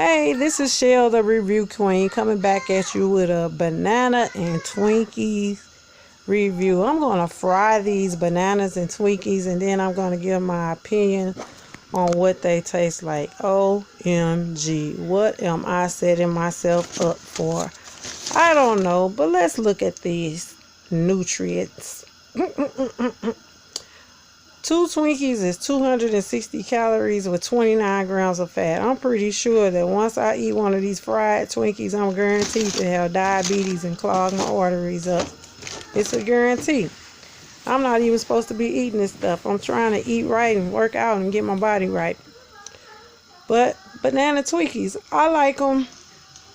Hey, this is Shell, the review queen, coming back at you with a banana and Twinkies review. I'm going to fry these bananas and Twinkies, and then I'm going to give my opinion on what they taste like. OMG, what am I setting myself up for? I don't know, but let's look at these nutrients. 2 Twinkies is 260 calories with 29 grams of fat. I'm pretty sure that once I eat one of these fried Twinkies, I'm guaranteed to have diabetes and clog my arteries up. It's a guarantee. I'm not even supposed to be eating this stuff. I'm trying to eat right and work out and get my body right. But banana Twinkies, I like them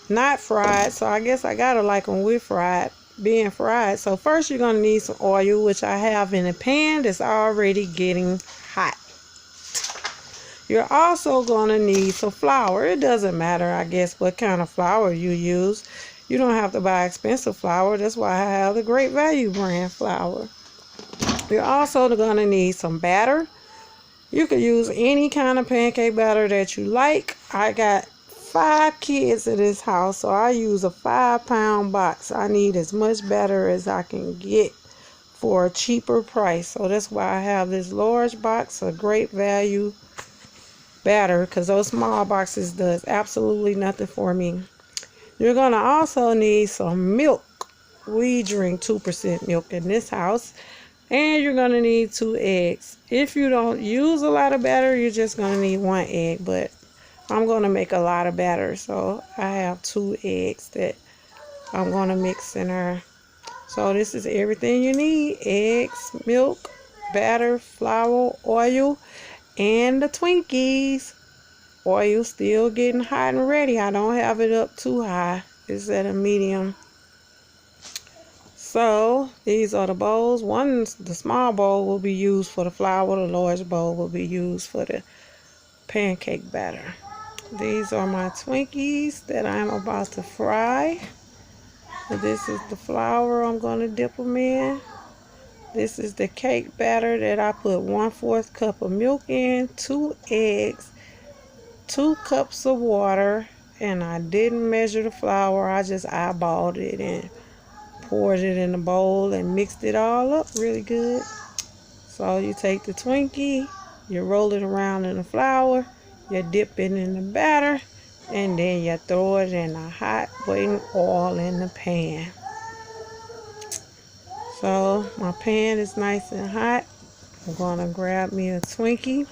not fried, so I guess I gotta like them with being fried. So first you're gonna need some oil, which I have in a pan that's already getting hot. You're also gonna need some flour. It doesn't matter, I guess, what kind of flour you use. You don't have to buy expensive flour. That's why I have the Great Value brand flour. You're also gonna need some batter. You could use any kind of pancake batter that you like. I got 5 kids in this house, so I use a 5-pound box. I need as much batter as I can get for a cheaper price, so that's why I have this large box of Great Value batter, because those small boxes does absolutely nothing for me. You're gonna also need some milk. We drink 2% milk in this house. And you're gonna need 2 eggs. If you don't use a lot of batter, you're just gonna need 1 egg, but I'm going to make a lot of batter, so I have 2 eggs that I'm going to mix in there. So this is everything you need: eggs, milk, batter, flour, oil, and the Twinkies. Oil still getting hot and ready. I don't have it up too high. It's at a medium. So these are the bowls. The small bowl will be used for the flour. The large bowl will be used for the pancake batter. These are my Twinkies that I'm about to fry. This is the flour I'm going to dip them in. This is the cake batter that I put 1/4 cup of milk in, 2 eggs, 2 cups of water, and I didn't measure the flour. I just eyeballed it and poured it in the bowl and mixed it all up really good. So you take the Twinkie, you roll it around in the flour, you dip it in the batter, and then you throw it in a hot waiting oil in the pan. So my pan is nice and hot. I'm gonna grab me a Twinkie.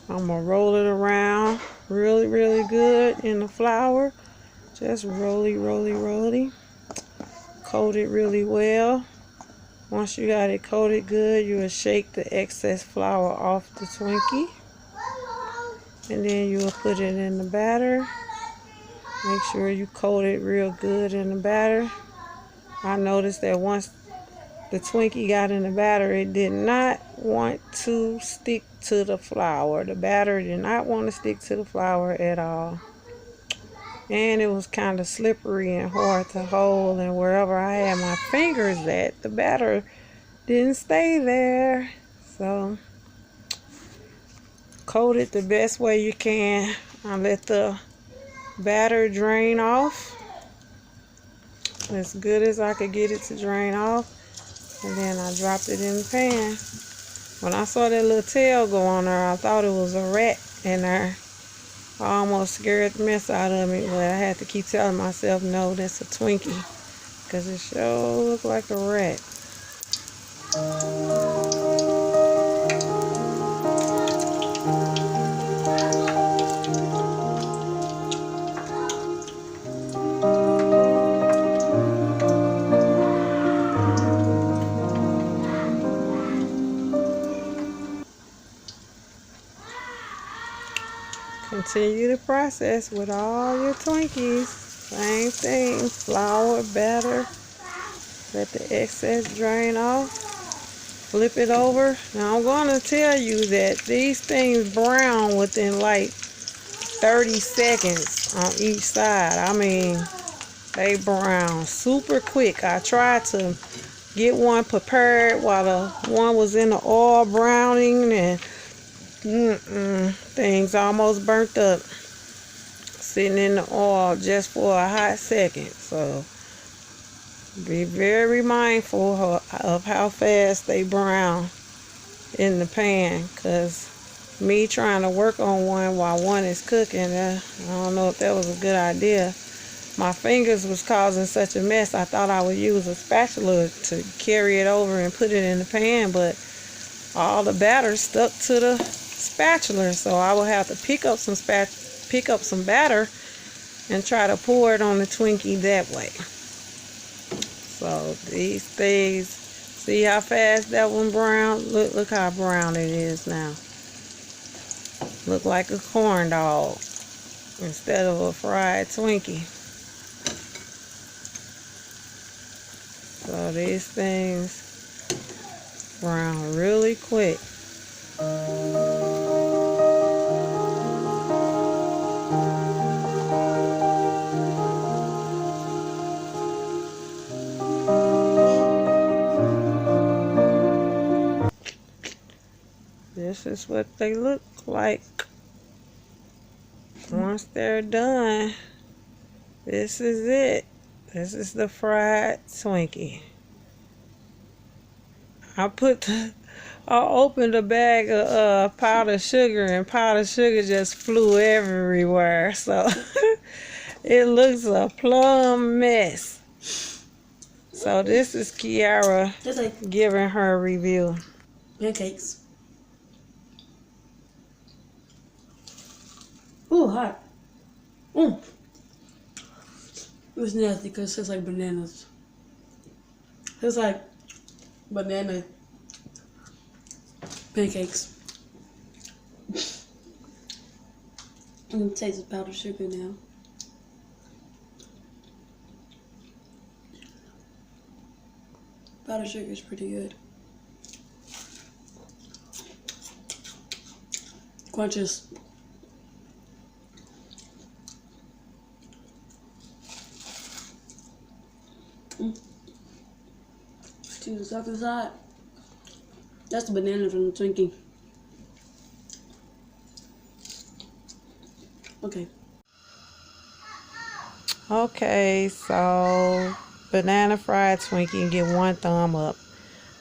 I'm gonna roll it around really good in the flour. Just roly. Coat it really well. Once you got it coated good, you will shake the excess flour off the Twinkie. And then you will put it in the batter. Make sure you coat it real good in the batter. I noticed that once the Twinkie got in the batter, it did not want to stick to the flour. The batter did not want to stick to the flour at all. And it was kind of slippery and hard to hold, and wherever I had my fingers at, the batter didn't stay there. So coat it the best way you can. I let the batter drain off as good as I could get it to drain off, and then I dropped it in the pan. When I saw that little tail go on there, I thought it was a rat in there. I almost scared the mess out of me, but I had to keep telling myself, no, that's a Twinkie, because it sure looked like a rat. Continue the process with all your Twinkies. Same thing, flour, batter. Let the excess drain off. Flip it over. Now I'm going to tell you that these things brown within like 30 seconds on each side. I mean, they brown super quick. I tried to get one prepared while the one was in the oil browning, and things almost burnt up. sitting in the oil just for a hot second. So be very mindful of how fast they brown in the pan, because me trying to work on one while one is cooking, I don't know if that was a good idea. My fingers was causing such a mess. I thought I would use a spatula to carry it over and put it in the pan, but all the batter stuck to the spatula, so I would have to pick up some batter and try to pour it on the Twinkie that way. So these things, see how fast that one brown? Look how brown it is now. Look like a corn dog instead of a fried Twinkie. So these things brown really quick. This is what they look like once they're done. This is it. This is the fried Twinkie. I opened a bag of powdered sugar, and powdered sugar just flew everywhere. So it looks a plum mess. So this is Kiara giving her review. Pancakes. Ooh, hot. It was nasty because it tastes like bananas. It's like banana pancakes. I'm gonna taste the powdered sugar now. Powdered sugar is pretty good. Crunches. See the stuff inside? That's the banana from the Twinkie. Okay. Okay, so banana fried Twinkie, get 1 thumb up.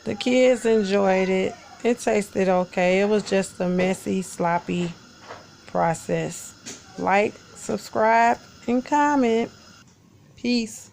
The kids enjoyed it. It tasted okay. It was just a messy, sloppy process. Like, subscribe, and comment. Peace.